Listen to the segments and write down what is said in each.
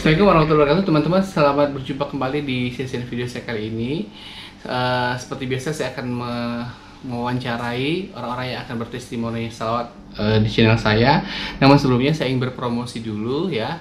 Assalamualaikum warahmatullahi wabarakatuh, teman-teman. Selamat berjumpa kembali di sesi video saya kali ini. Seperti biasa, saya akan mewawancarai orang-orang yang akan bertestimoni salawat di channel saya. Namun sebelumnya saya ingin berpromosi dulu ya.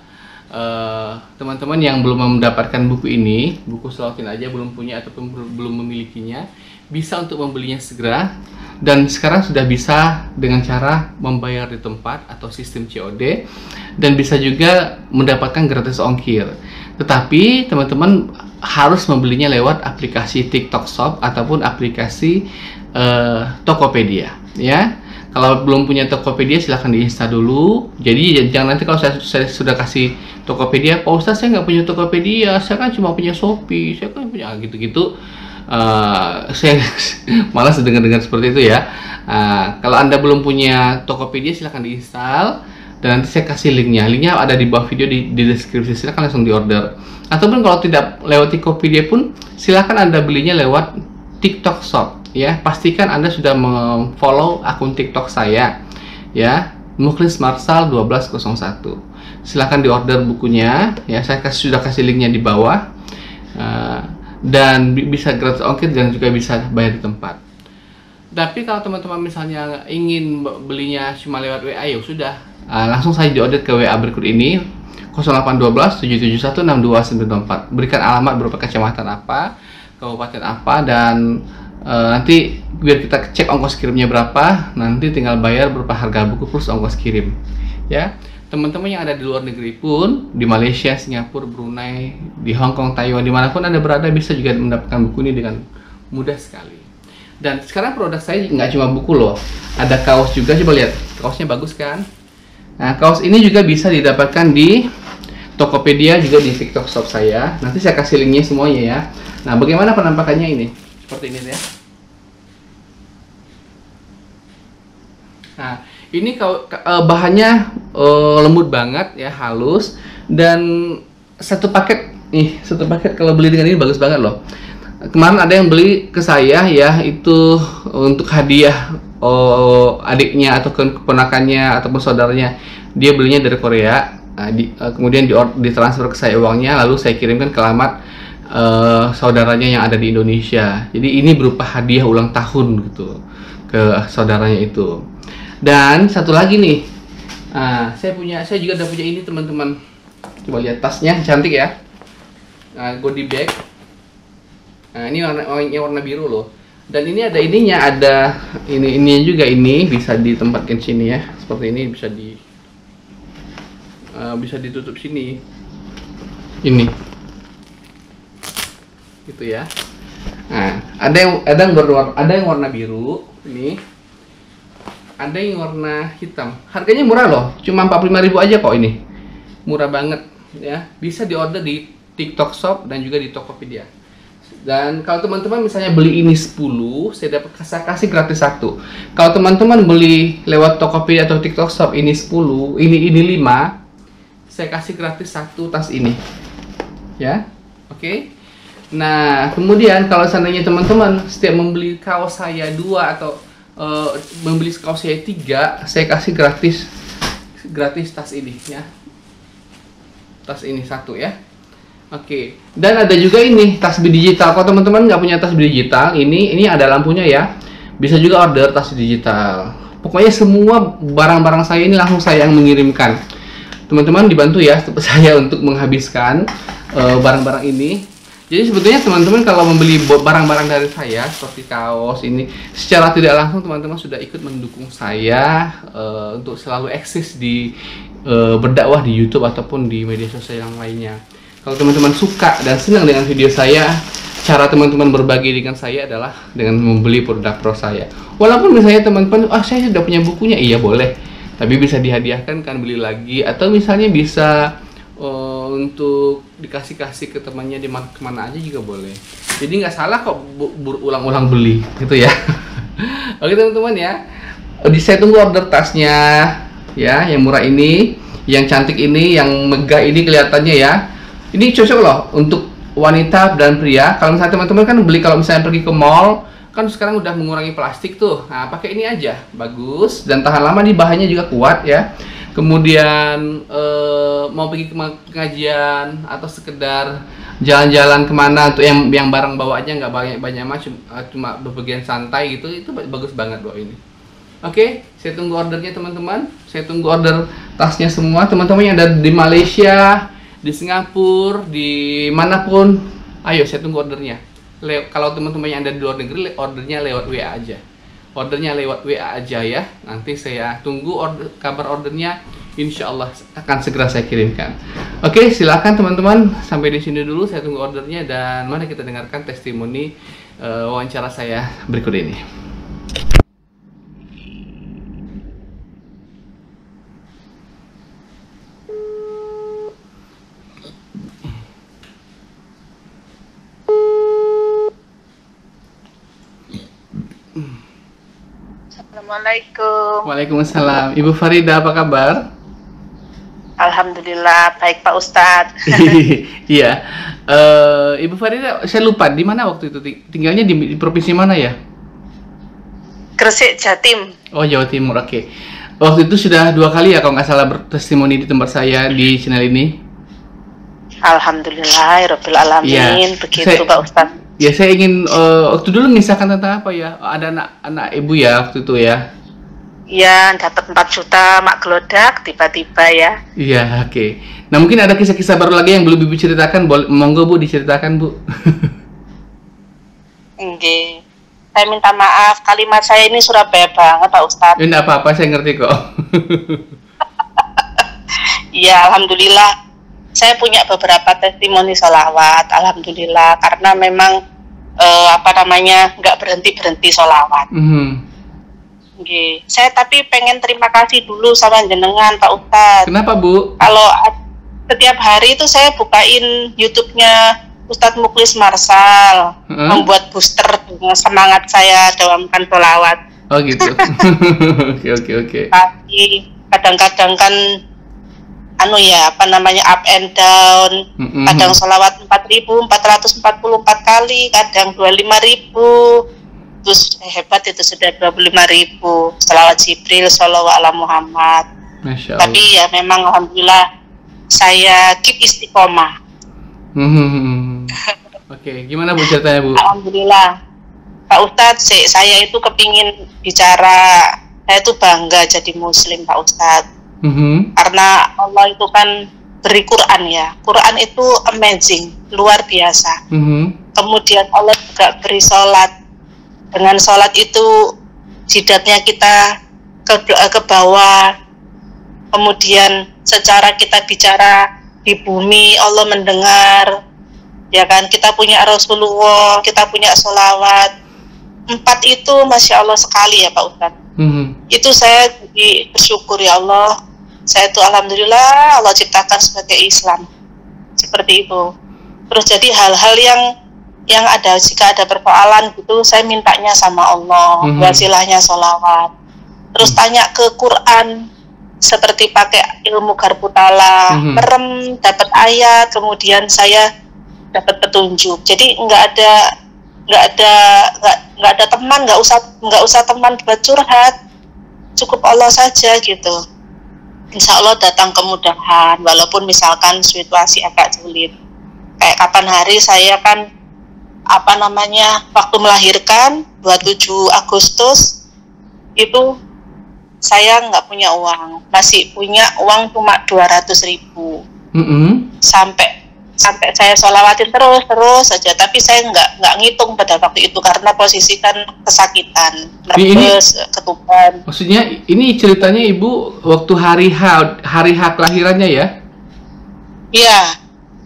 Teman-teman yang belum mendapatkan buku ini, buku Shalawatin Aja, belum punya ataupun belum memilikinya, bisa untuk membelinya segera. Dan sekarang sudah bisa dengan cara membayar di tempat atau sistem COD, dan bisa juga mendapatkan gratis ongkir. Tetapi teman-teman harus membelinya lewat aplikasi TikTok Shop ataupun aplikasi Tokopedia ya. Kalau belum punya Tokopedia silahkan diinstal dulu. Jadi jangan nanti kalau saya sudah kasih Tokopedia, Pak Ustadz saya nggak punya Tokopedia, saya kan cuma punya Shopee, saya kan punya gitu-gitu. Saya malas dengar-dengar seperti itu ya. Kalau Anda belum punya Tokopedia silahkan diinstal, dan nanti saya kasih linknya ada di bawah video di deskripsi. Silahkan langsung diorder, ataupun kalau tidak lewat Tokopedia pun silahkan Anda belinya lewat TikTok Shop ya. Pastikan Anda sudah follow akun TikTok saya ya, Mukhlis Marsal 1201. Silahkan diorder bukunya ya, saya sudah kasih linknya di bawah. Dan bisa gratis ongkir dan juga bisa bayar di tempat. Tapi kalau teman-teman misalnya ingin belinya cuma lewat WA, ya sudah, langsung saja diorder ke WA berikut ini, 0812 771 62994. Berikan alamat berupa kecamatan apa, kabupaten apa, dan nanti biar kita cek ongkos kirimnya berapa. Nanti tinggal bayar berupa harga buku plus ongkos kirim ya. Teman-teman yang ada di luar negeri pun, di Malaysia, Singapura, Brunei, di Hong Kong, Taiwan, dimanapun Anda berada, bisa juga mendapatkan buku ini dengan mudah sekali. Dan sekarang produk saya nggak cuma buku loh, ada kaos juga. Coba lihat, kaosnya bagus kan? Nah, kaos ini juga bisa didapatkan di Tokopedia, juga di TikTok Shop saya. Nanti saya kasih linknya semuanya ya. Nah, bagaimana penampakannya ini? Seperti ini ya. Nah, ini bahannya lembut banget ya, halus, dan satu paket kalau beli dengan ini bagus banget loh. Kemarin ada yang beli ke saya ya, itu untuk hadiah adiknya atau keponakannya ataupun saudaranya. Dia belinya dari Korea, kemudian ditransfer ke saya uangnya, lalu saya kirimkan ke alamat saudaranya yang ada di Indonesia. Jadi ini berupa hadiah ulang tahun gitu ke saudaranya itu. Dan satu lagi nih, saya juga udah punya ini teman-teman. Coba lihat tasnya, cantik ya. Goodie bag. Nah, ini warna biru loh. Dan ini ada ininya, ada ini juga, ini bisa ditempatkan sini ya. Seperti ini bisa ditutup sini. Ini. Gitu ya. Nah, ada yang warna biru ini. Ada yang warna hitam. Harganya murah loh, cuma 45.000 aja kok ini. Murah banget ya. Bisa diorder di TikTok Shop dan juga di Tokopedia. Dan kalau teman-teman misalnya beli ini 10, saya kasih gratis 1. Kalau teman-teman beli lewat Tokopedia atau TikTok Shop ini 10, ini 5, saya kasih gratis 1 tas ini. Ya. Oke. Nah, kemudian kalau seandainya teman-teman setiap membeli kaos saya 2 atau membeli kaos saya 3, saya kasih gratis tas ini ya. Tas ini 1 ya. Oke. Dan ada juga ini tas digital. Kalau teman-teman nggak punya tas digital, ini ada lampunya ya. Bisa juga order tas digital. Pokoknya semua barang-barang saya ini langsung saya yang mengirimkan. Teman-teman dibantu ya saya untuk menghabiskan barang-barang ini. Jadi sebetulnya teman-teman kalau membeli barang-barang dari saya seperti kaos ini, secara tidak langsung teman-teman sudah ikut mendukung saya untuk selalu eksis di berdakwah di YouTube ataupun di media sosial yang lainnya. Kalau teman-teman suka dan senang dengan video saya, cara teman-teman berbagi dengan saya adalah dengan membeli produk pro saya. Walaupun misalnya teman-teman, saya sudah punya bukunya, iya boleh, tapi bisa dihadiahkan kan, beli lagi, atau misalnya bisa untuk dikasih ke temannya di kemana aja juga boleh. Jadi nggak salah kok berulang-ulang beli gitu ya. Oke teman-teman ya, saya tunggu order tasnya ya, yang murah ini, yang cantik ini, yang megah ini kelihatannya ya. Ini cocok loh untuk wanita dan pria. Kalau misalnya teman-teman kan beli, kalau misalnya pergi ke mall kan sekarang udah mengurangi plastik tuh. Nah, pakai ini aja, bagus dan tahan lama, di bahannya juga kuat ya. kemudian mau pergi ke pengajian atau sekedar jalan-jalan kemana untuk yang barang bawaannya nggak banyak macam, cuma bepergian santai gitu, itu bagus banget bawa ini. Oke, saya tunggu ordernya teman-teman. Saya tunggu order tasnya semua. Teman-teman yang ada di Malaysia, di Singapura, di manapun, ayo saya tunggu ordernya. Kalau teman-teman yang ada di luar negeri, ordernya lewat WA aja. Ordernya lewat WA aja ya. Nanti saya tunggu kabar ordernya. Insya Allah akan segera saya kirimkan. Oke, silakan teman-teman. Sampai di sini dulu. Saya tunggu ordernya dan mari kita dengarkan testimoni wawancara saya berikut ini. Assalamualaikum. Waalaikumsalam. Ibu Farida, apa kabar? Alhamdulillah, baik Pak Ustadz. Iya. Ibu Farida, saya lupa di mana waktu itu tinggalnya di provinsi mana ya? Gresik, Jatim. Oh, Jawa Timur. Oke. Waktu itu sudah 2 kali ya kalau nggak salah bertestimoni di tempat saya di channel ini. Alhamdulillah, Rabbil Alamin. Begitu Pak Ustadz. Ya, saya ingin waktu dulu mengisahkan tentang apa ya? Ada anak ibu ya waktu itu ya? Iya, dapat 4 juta mak gelodak tiba-tiba ya. Iya, oke. Nah, mungkin ada kisah-kisah baru lagi yang belum Ibu ceritakan, monggo Bu diceritakan, Bu. Oke. Saya minta maaf, kalimat saya ini Surabaya banget Pak Ustadz. Ini apa-apa, saya ngerti kok. Iya, Alhamdulillah. Saya punya beberapa testimoni sholawat, Alhamdulillah. Karena memang nggak berhenti sholawat. Okay. Saya tapi pengen terima kasih dulu sama jenengan Pak Ustadz. Kenapa Bu? Kalau setiap hari itu saya bukain YouTube-nya Ustadz Mukhlis Marsal, membuat booster dengan semangat saya dawamkan sholawat. Oh gitu. Oke. Tapi kadang-kadang kan up and down. Kadang sholawat 4.444 kali, kadang 25.000. Terus hebat itu sudah 25.000 sholawat Jibril sholawat ala Muhammad. Masya Allah. Tapi ya memang alhamdulillah saya keep istiqomah. Oke, gimana Bu ceritanya Bu? Alhamdulillah Pak Ustadz, saya itu kepingin bicara, saya itu bangga jadi muslim Pak Ustadz. Karena Allah itu kan beri Quran ya. Quran itu amazing, luar biasa. Kemudian Allah juga beri sholat. Dengan sholat itu jidatnya kita ke bawah. Kemudian secara kita bicara di bumi Allah mendengar. Ya kan, kita punya Rasulullah, kita punya sholawat. 4 itu Masya Allah sekali ya Pak Ustadz. Itu saya bersyukur ya Allah. Saya itu alhamdulillah Allah ciptakan sebagai Islam seperti itu. Terus jadi hal-hal yang ada, jika ada persoalan gitu, saya mintanya sama Allah, wasilahnya sholawat. Terus tanya ke Quran, seperti pakai ilmu Garbutala, merem dapat ayat, kemudian saya dapat petunjuk. Jadi nggak ada teman, nggak usah teman buat curhat, cukup Allah saja gitu. Insya Allah datang kemudahan, walaupun misalkan situasi agak sulit. Kayak kapan hari saya kan waktu melahirkan 27 Agustus itu saya nggak punya uang, masih punya uang cuma 200.000. Sampai saya sholawatin terus saja, tapi saya nggak ngitung pada waktu itu karena posisi kan kesakitan, nervous, ketuban. Maksudnya ini ceritanya Ibu waktu hari H kelahirannya ya? Iya.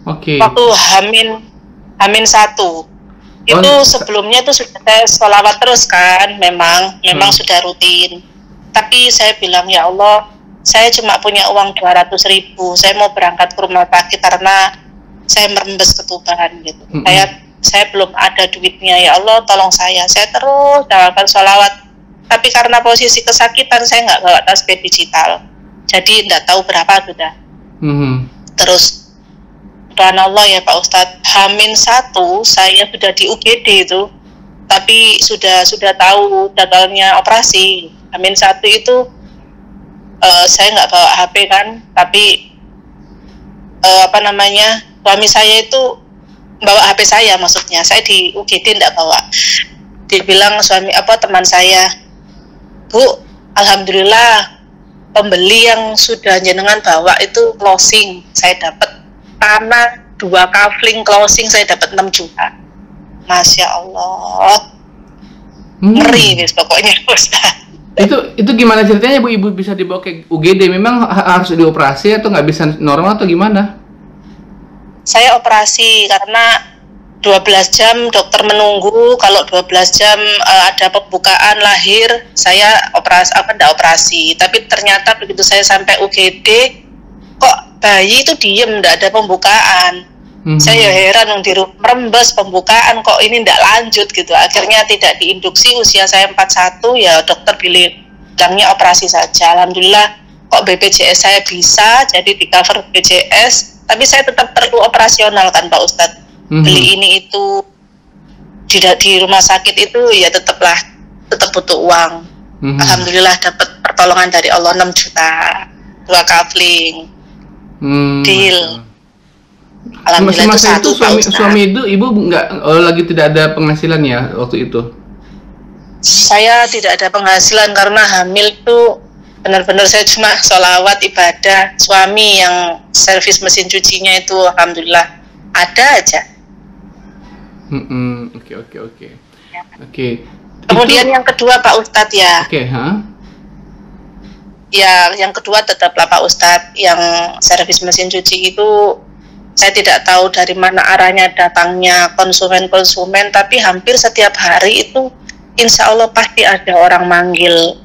Oke. Waktu Hamin 1. Itu sebelumnya itu sudah saya sholawat terus kan, memang sudah rutin. Tapi saya bilang ya Allah, saya cuma punya uang 200.000, saya mau berangkat ke rumah sakit karena saya merembes ketuban gitu. Saya belum ada duitnya, ya Allah tolong saya terus jawabkan sholawat. Tapi karena posisi kesakitan saya nggak bawa tasbih digital, jadi nggak tahu berapa sudah. Terus subhanallah ya Pak Ustadz, Hamin 1 saya sudah di UGD itu, tapi sudah tahu jadwalnya operasi. Hamin 1 itu saya nggak bawa HP kan, tapi suami saya itu bawa HP saya, maksudnya saya di UGD nggak bawa. Dibilang teman saya, Bu, alhamdulillah pembeli yang sudah jenengan bawa itu closing, saya dapat tanah 2 kafling closing, saya dapat 6 juta. Masya Allah, ngeri nih pokoknya Ustaz. Itu gimana ceritanya Bu? Ibu bisa dibawa ke UGD? Memang harus dioperasi atau nggak bisa normal atau gimana? Saya operasi karena 12 jam dokter menunggu. Kalau 12 jam ada pembukaan lahir, saya nggak operasi. Tapi ternyata begitu saya sampai UGD, kok bayi itu diem, nggak ada pembukaan. Saya heran, merembes pembukaan, kok ini nggak lanjut gitu. Akhirnya tidak diinduksi, usia saya 41, ya dokter bilangnya operasi saja. Alhamdulillah kok BPJS saya bisa, jadi di cover BPJS, tapi saya tetap perlu operasional kan Pak Ustadz. Beli ini itu di rumah sakit itu ya tetap butuh uang. Alhamdulillah dapat pertolongan dari Allah 6 juta, 2 kafling, deal. Alhamdulillah. Masa itu suami itu ibu nggak lagi tidak ada penghasilan ya waktu itu? Saya tidak ada penghasilan karena hamil tuh benar-benar saya cuma sholawat ibadah. Suami yang servis mesin cucinya itu alhamdulillah ada aja. Oke. Kemudian yang kedua Pak Ustadz ya. Ya yang kedua tetaplah Pak Ustadz, yang servis mesin cuci itu saya tidak tahu dari mana arahnya datangnya konsumen, tapi hampir setiap hari itu insya Allah pasti ada orang manggil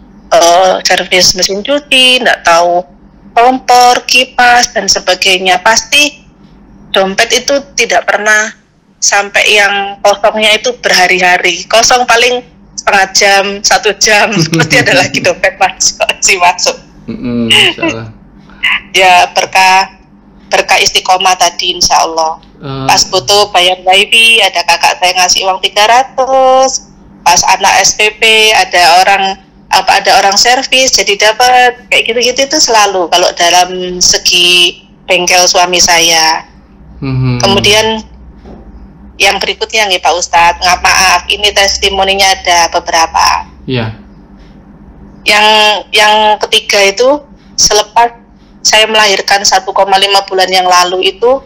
servis mesin cuci, tidak tahu kompor, kipas, dan sebagainya. Pasti dompet itu tidak pernah sampai yang kosongnya itu berhari-hari. Kosong paling setengah jam, 1 jam, pasti ada lagi dompet masuk. Ya berkah istiqomah tadi insya Allah. Pas butuh bayar wifi, ada kakak saya ngasih uang 300. Pas anak SPP ada orang servis jadi dapat, kayak gitu-gitu itu selalu kalau dalam segi bengkel suami saya. Kemudian yang berikutnya nih Pak Ustadz, maaf ini testimoninya ada beberapa. Yang ketiga itu selepas saya melahirkan 1,5 bulan yang lalu itu,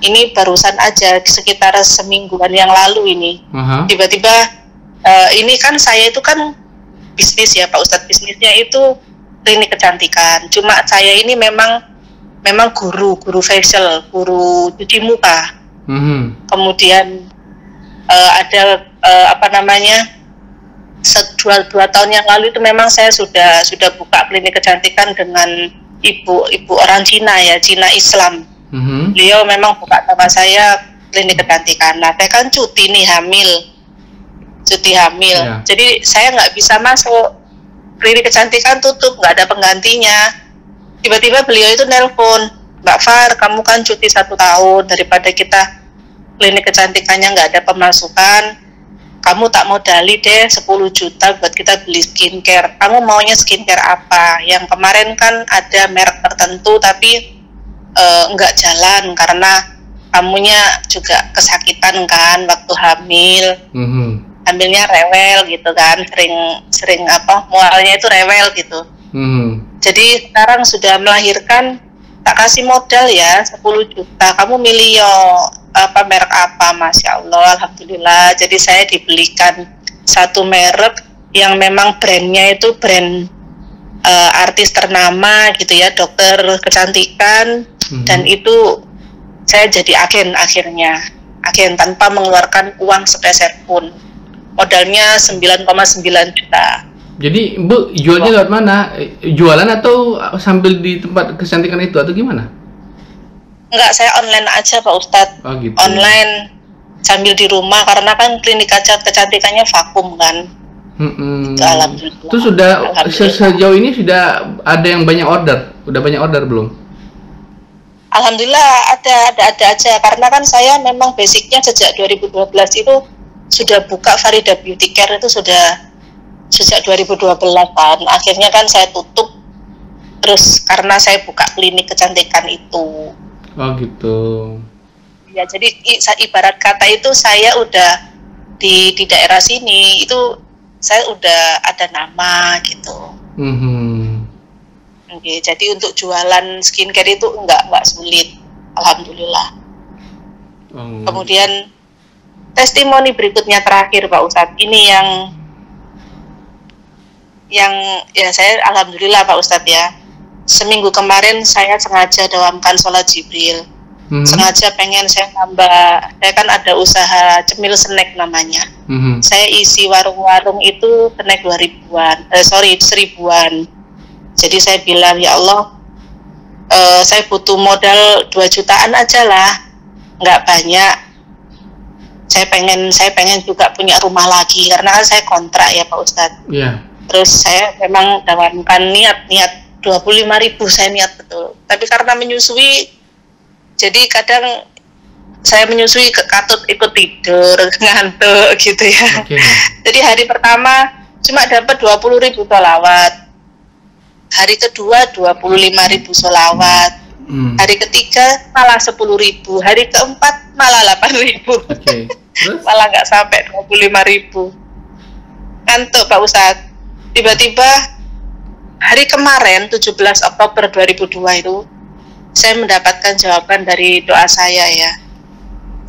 ini barusan aja sekitar semingguan yang lalu ini, tiba-tiba ini kan saya itu kan bisnis ya Pak Ustadz, bisnisnya itu klinik kecantikan. Cuma saya ini memang guru facial, guru cuci muka. Kemudian ada 2 tahun yang lalu itu memang saya sudah buka klinik kecantikan dengan ibu orang Cina ya, Cina Islam. Beliau memang buka sama saya klinik kecantikan. Nah, saya kan cuti hamil. Jadi saya nggak bisa masuk, klinik kecantikan tutup, nggak ada penggantinya. Tiba-tiba beliau itu nelpon, Mbak Far, kamu kan cuti 1 tahun, daripada kita klinik kecantikannya nggak ada pemasukan, kamu tak modali deh 10 juta buat kita beli skincare. Kamu maunya skincare apa? Yang kemarin kan ada merek tertentu tapi nggak jalan karena kamunya juga kesakitan kan waktu hamil. Hamilnya rewel gitu kan, sering mualnya itu rewel gitu. Jadi sekarang sudah melahirkan, tak kasih modal ya 10 juta. Kamu milih merek apa? Masya Allah, alhamdulillah. Jadi saya dibelikan satu merek yang memang brandnya itu brand artis ternama gitu ya, dokter kecantikan. Dan itu saya jadi agen tanpa mengeluarkan uang sepeser pun. Modalnya 9,9 juta. Jadi Bu jualnya lewat mana? Jualan atau sambil di tempat kecantikan itu atau gimana? Enggak, saya online aja Pak Ustadz. Gitu. Online sambil di rumah karena kan klinik kecantikannya vakum kan. Alhamdulillah. Itu sudah sejauh ini sudah ada yang banyak order? Udah banyak order belum? Alhamdulillah ada aja, karena kan saya memang basicnya sejak 2012 itu sudah buka Farida Beauty Care, itu sudah sejak 2012 kan. Akhirnya kan saya tutup Terus karena saya buka klinik kecantikan itu. Oh gitu. Ya, jadi ibarat kata itu saya udah di daerah sini itu saya udah ada nama gitu. Okay, jadi untuk jualan skincare itu enggak sulit, alhamdulillah. Kemudian testimoni berikutnya terakhir Pak Ustadz, ini yang ya saya alhamdulillah Pak Ustadz ya. Seminggu kemarin saya sengaja dawamkan sholat Jibril. Sengaja pengen saya nambah, saya kan ada usaha cemil snack namanya. Saya isi warung-warung itu snack 1000-an. Jadi saya bilang, ya Allah, saya butuh modal 2 jutaan aja lah, nggak banyak. Saya pengen juga punya rumah lagi karena kan saya kontrak ya Pak Ustadz. Yeah. Terus saya memang dawamkan niat 25.000 saya niat betul. Tapi karena menyusui, jadi kadang saya menyusui katut ikut tidur, ngantuk gitu ya. Okay. Jadi hari pertama cuma dapat 20.000 sholawat. Hari kedua 25.000 sholawat. Hari ketiga malah 10.000. Hari keempat malah 8.000. Okay. Malah nggak sampai 25.000. Ngantuk Pak Ustadz. Tiba-tiba hari kemarin 17 Oktober 2002 itu saya mendapatkan jawaban dari doa saya ya.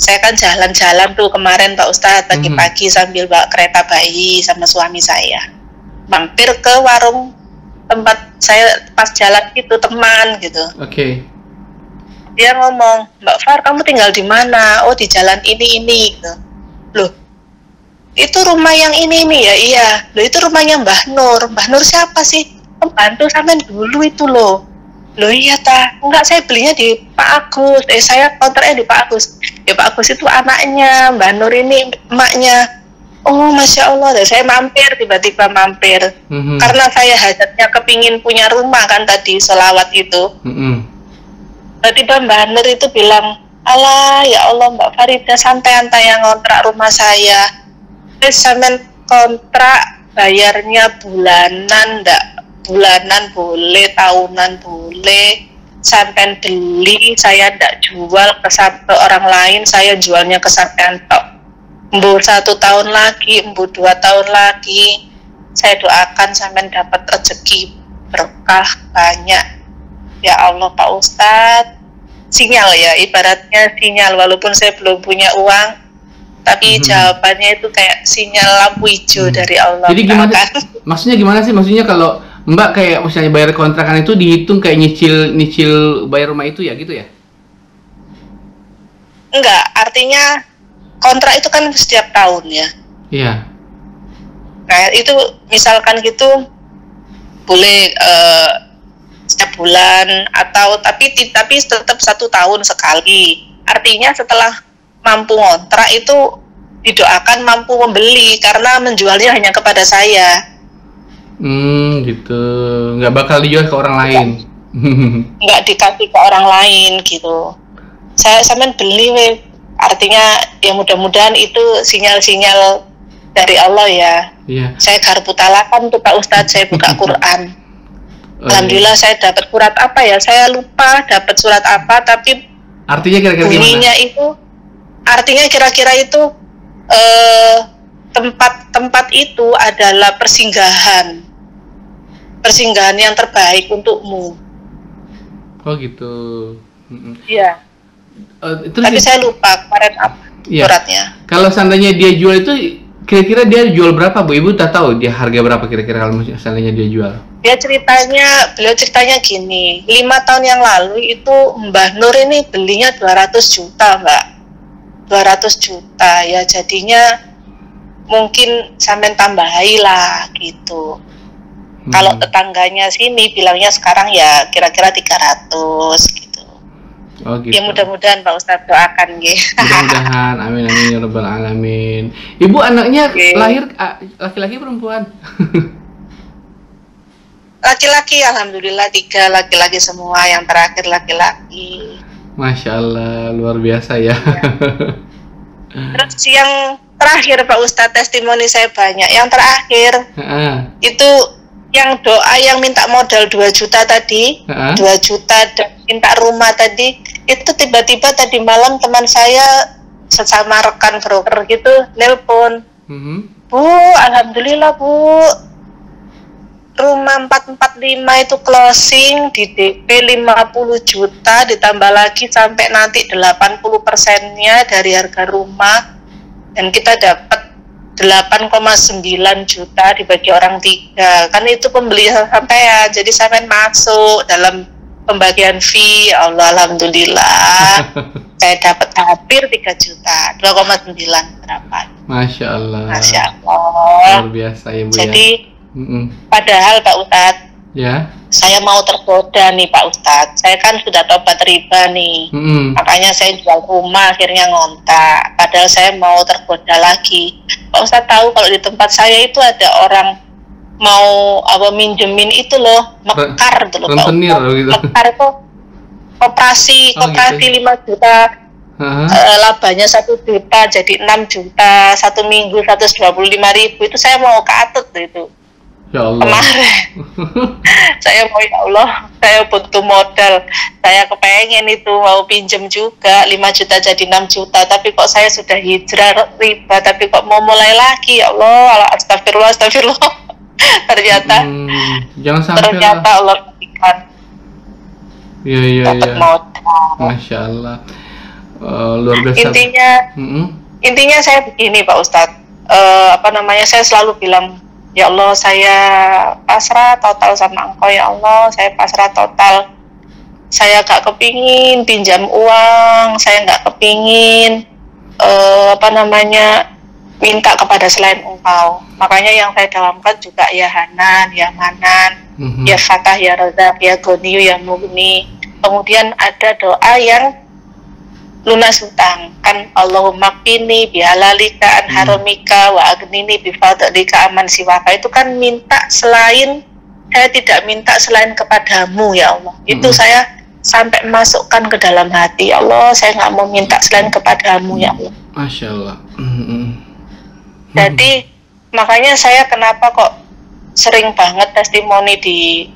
Saya kan jalan-jalan tuh kemarin Pak Ustadz pagi-pagi sambil bawa kereta bayi sama suami saya. Mampir ke warung tempat saya pas jalan itu teman gitu. Oke. Okay. Dia ngomong, Mbak Far kamu tinggal di mana? Oh di jalan ini gitu. Loh, itu rumah yang ini ya? Iya. Loh itu rumahnya Mbah Nur. Mbah Nur siapa sih? Pembantu sampean dulu itu loh. Loh iya ta? Enggak, saya belinya di Pak Agus. Saya kontraknya di Pak Agus. Ya Pak Agus itu anaknya, Mbah Nur ini emaknya. Oh Masya Allah, saya tiba-tiba mampir karena saya hajatnya kepingin punya rumah kan tadi sholawat itu. Tiba-tiba Mbak Nur itu bilang, alah ya Allah Mbak Farida santai-santai yang ngontrak rumah saya. Terus sampean kontrak bayarnya bulanan bulanan boleh, tahunan boleh. Sampean beli saya ndak jual ke orang lain, saya jualnya ke sampean tok. Embu 1 tahun lagi, embu 2 tahun lagi, saya doakan sampai dapat rezeki berkah banyak. Ya Allah Pak Ustadz, sinyal ya, ibaratnya sinyal walaupun saya belum punya uang, tapi jawabannya itu kayak sinyal lampu hijau dari Allah. Jadi gimana? Maksudnya gimana sih? Maksudnya kalau Mbak kayak misalnya bayar kontrakan itu dihitung kayak nyicil bayar rumah itu ya gitu ya? Enggak, artinya kontrak itu kan setiap tahun ya. Iya. Nah itu misalkan gitu boleh setiap bulan atau tapi tetap 1 tahun sekali. Artinya setelah mampu kontrak itu didoakan mampu membeli karena menjualnya hanya kepada saya. Gitu. Nggak bakal dijual ke orang lain. Nggak dikasih ke orang lain gitu. Saya sampean beli artinya ya mudah-mudahan itu sinyal-sinyal dari Allah ya. Iya. Saya garpu talakan tuh Pak Ustadz, saya buka Quran. Alhamdulillah saya dapat surat apa ya? Saya lupa dapat surat apa, tapi artinya kira-kira bunyinya gimana? Itu artinya kira-kira itu tempat itu adalah persinggahan yang terbaik untukmu. Oh gitu. Iya. Tapi saya lupa kemarin apa suratnya. Kalau seandainya dia jual itu kira-kira dia jual berapa Bu? Ibu tak tahu dia harga berapa kira-kira kalau seandainya dia jual? Beliau ceritanya gini, 5 tahun yang lalu itu Mbah Nur ini belinya 200 juta Mbak. 200 juta ya jadinya mungkin sampai tambahi lah gitu. Kalau tetangganya sini bilangnya sekarang ya kira-kira 300 gitu. Oh gitu. Ya mudah-mudahan Pak Ustadz doakan gitu. Mudah-mudahan, amin amin ya rabbal alamin. Ibu anaknya lahir laki-laki perempuan? Laki-laki, alhamdulillah 3 laki-laki semua, yang terakhir laki-laki. Masya Allah, luar biasa ya. Terus yang terakhir Pak Ustadz testimoni saya banyak. Yang terakhir itu yang doa yang minta modal 2 juta tadi, 2 juta dan minta rumah tadi, itu tiba-tiba tadi malam teman saya sesama rekan broker gitu nelpon, Bu, alhamdulillah Bu, rumah 445 itu closing di DP 50 juta ditambah lagi sampai nanti 80%-nya dari harga rumah, dan kita dapat 8,9 juta dibagi orang 3, kan itu pembelian sampean, jadi sampean masuk dalam pembagian fee. Allah, alhamdulillah saya dapat hampir 3 juta, 2,9 berapa. Masya Allah. Masya Allah. Luar biasa ya Bu. Jadi ya. Padahal Pak Ustadz, ya, saya mau tergoda nih Pak Ustadz, saya kan sudah tobat riba nih, makanya saya jual rumah akhirnya ngontak, padahal saya mau tergoda lagi. Pak Ustadz tahu kalau di tempat saya itu ada orang mau minjemin itu loh, mekar gitu loh Pak Ustadz. Gitu. Mekar itu koperasi gitu. 5 juta, labanya 1 juta jadi 6 juta, 1 minggu 125.000, itu saya mau katut itu. Ya Allah. Kemarin saya mau, ya Allah, saya butuh modal, saya kepengen itu mau pinjem juga 5 juta jadi 6 juta, tapi kok saya sudah hijrah riba, tapi kok mau mulai lagi, ya Allah, astagfirullah, ternyata jangan sampai Allah berikan dapat modal. Masya Allah. Luar biasa. Intinya saya begini Pak Ustadz, saya selalu bilang, ya Allah, saya pasrah total sama Engkau, ya Allah, saya pasrah total. Saya gak kepingin pinjam uang, saya gak kepingin minta kepada selain Engkau. Makanya yang saya dalamkan juga ya Hanan, ya Manan, ya Fatah, ya Razak, ya Goniyu, ya Mugni. Kemudian ada doa yang lunas hutang, kan Allahumma qini bihalalika an haramika wa agnini bifadlika aman siwaka, itu kan minta selain, saya tidak minta selain kepadamu ya Allah. Itu saya sampai masukkan ke dalam hati, ya Allah, saya nggak mau minta selain kepadamu ya Allah. Masya Allah. Jadi makanya saya kenapa kok sering banget testimoni di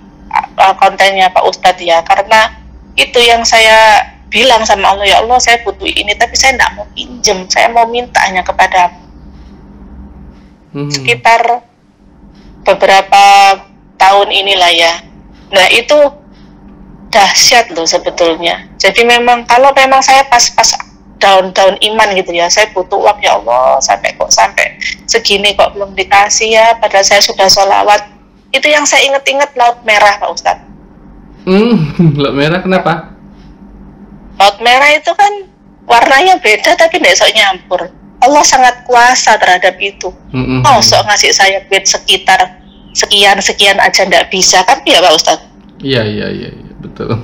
kontennya Pak Ustadz ya, karena itu yang saya bilang sama Allah, ya Allah, saya butuh ini, tapi saya tidak mau pinjem, saya mau mintanya kepadamu. Sekitar beberapa tahun inilah ya. Nah itu dahsyat loh sebetulnya. Jadi memang kalau memang saya pas daun-daun iman gitu ya, saya butuh uang, ya Allah, sampai segini kok belum dikasih ya, padahal saya sudah sholawat. Itu yang saya inget-inget laut merah Pak Ustadz. Laut merah kenapa? Laut merah itu kan warnanya beda tapi tidak sok nyampur. Allah sangat kuasa terhadap itu. Sok ngasih saya duit sekitar sekian aja tidak bisa kan ya Pak Ustadz? Iya betul.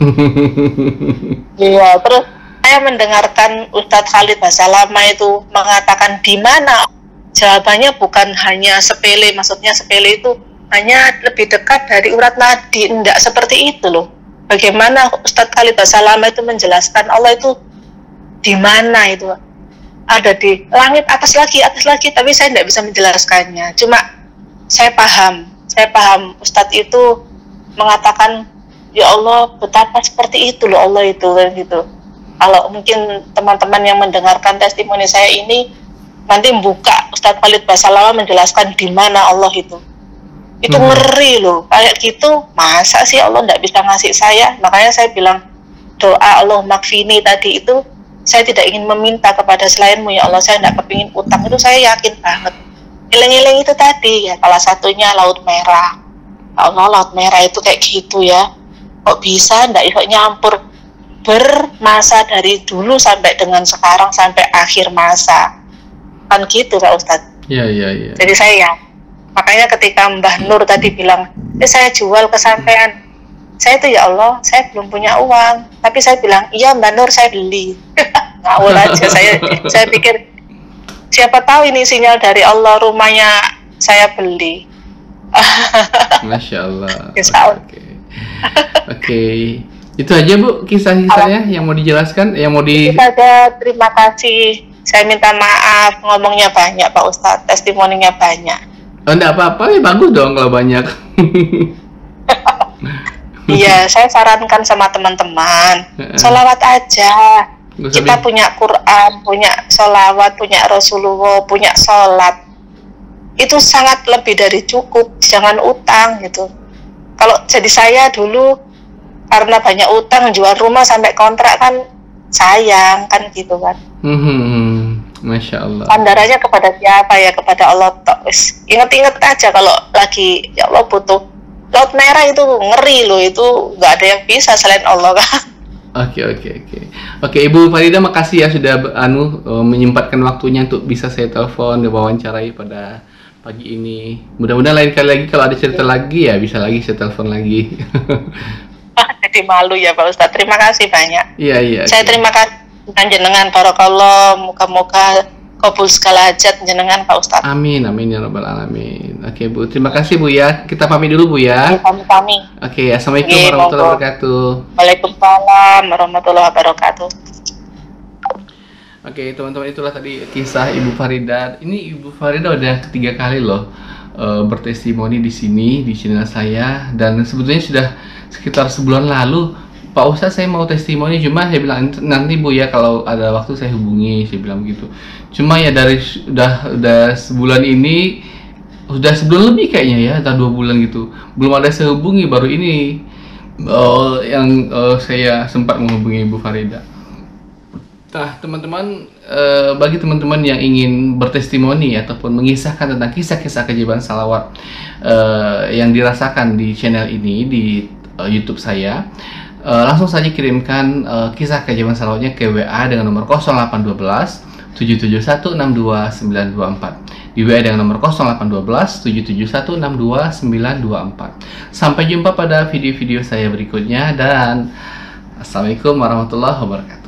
Iya, terus saya mendengarkan Ustadz Khalid Basalamah itu mengatakan di mana, jawabannya bukan hanya sepele, maksudnya sepele itu hanya lebih dekat dari urat nadi, tidak seperti itu loh. Bagaimana Ustadz Khalid Basalamah itu menjelaskan Allah itu di mana, itu ada di langit atas lagi, tapi saya tidak bisa menjelaskannya. Cuma saya paham Ustadz itu mengatakan, ya Allah, betapa seperti itu loh Allah itu, kan gitu. Kalau mungkin teman-teman yang mendengarkan testimoni saya ini nanti membuka Ustadz Khalid Basalamah menjelaskan di mana Allah itu ngeri loh, kayak gitu. Masa sih Allah tidak bisa ngasih saya? Makanya saya bilang doa Allah makfini tadi itu, saya tidak ingin meminta kepada selainmu ya Allah, saya tidak kepingin utang, itu saya yakin banget. Iling-iling itu tadi ya, salah satunya laut merah. Allah, laut merah itu kayak gitu ya, kok bisa tidak iso nyampur bermasa dari dulu sampai dengan sekarang sampai akhir masa, kan gitu Pak Ustadz. Iya. Jadi saya makanya ketika Mbah Nur tadi bilang, saya jual ke sampean, saya itu ya Allah, saya belum punya uang, tapi saya bilang, iya Mbah Nur, saya beli. Ngawur aja, saya pikir siapa tahu ini sinyal dari Allah, rumahnya saya beli. Masya Allah. Oke. Itu aja Bu kisah-kisahnya yang mau dijelaskan, yang mau Itu saja, terima kasih. Saya minta maaf ngomongnya banyak Pak Ustadz, testimoninya banyak. Oh, enggak apa-apa, ya bagus dong kalau banyak. Iya, saya sarankan sama teman-teman, sholawat aja. Kita punya Quran, punya sholawat, punya Rasulullah, punya sholat. Itu sangat lebih dari cukup, jangan utang gitu. Kalau jadi saya dulu, karena banyak utang, jual rumah sampai kontrak kan sayang kan gitu kan. Masya Allah. Sandarannya kepada siapa ya? Kepada Allah. Ingat-ingat aja kalau lagi ya Allah butuh. Laut merah itu ngeri loh, itu nggak ada yang bisa selain Allah kan. Oke, Ibu Farida, makasih ya sudah menyempatkan waktunya untuk bisa saya telepon dan wawancarai pada pagi ini. Mudah-mudahan lain kali lagi kalau ada cerita lagi ya bisa lagi saya telepon lagi. Jadi malu ya Pak Ustadz. Terima kasih banyak. Iya. Saya terima kasih jenengan, barakallah, moga-moga kabul segala hajat jenengan Pak Ustadz. Amin ya rabbal alamin. Oke Bu, terima kasih Bu ya. Kita pamit dulu Bu ya. Kami. Oke, assalamualaikum warahmatullahi wabarakatuh. Waalaikumsalam warahmatullahi wabarakatuh. Oke teman-teman, itulah tadi kisah Ibu Farida. Ini Ibu Farida udah ketiga kali loh bertestimoni di sini di channel saya, dan sebetulnya sudah sekitar sebulan lalu, Pak Ustadz saya mau testimoni, cuma saya bilang nanti Bu ya, kalau ada waktu saya hubungi, saya bilang begitu. Cuma ya dari udah sebulan ini, udah sebulan lebih kayaknya ya, atau 2 bulan gitu, belum ada saya hubungi. Baru ini saya sempat menghubungi Ibu Farida. Nah teman-teman, bagi teman-teman yang ingin bertestimoni ataupun mengisahkan tentang kisah-kisah keajaiban salawat yang dirasakan di channel ini di YouTube saya, langsung saja kirimkan kisah keajaiban salawatnya ke WA dengan nomor 0812 771 62924, di WA dengan nomor 0812 771 62924. Sampai jumpa pada video-video saya berikutnya, dan assalamualaikum warahmatullahi wabarakatuh.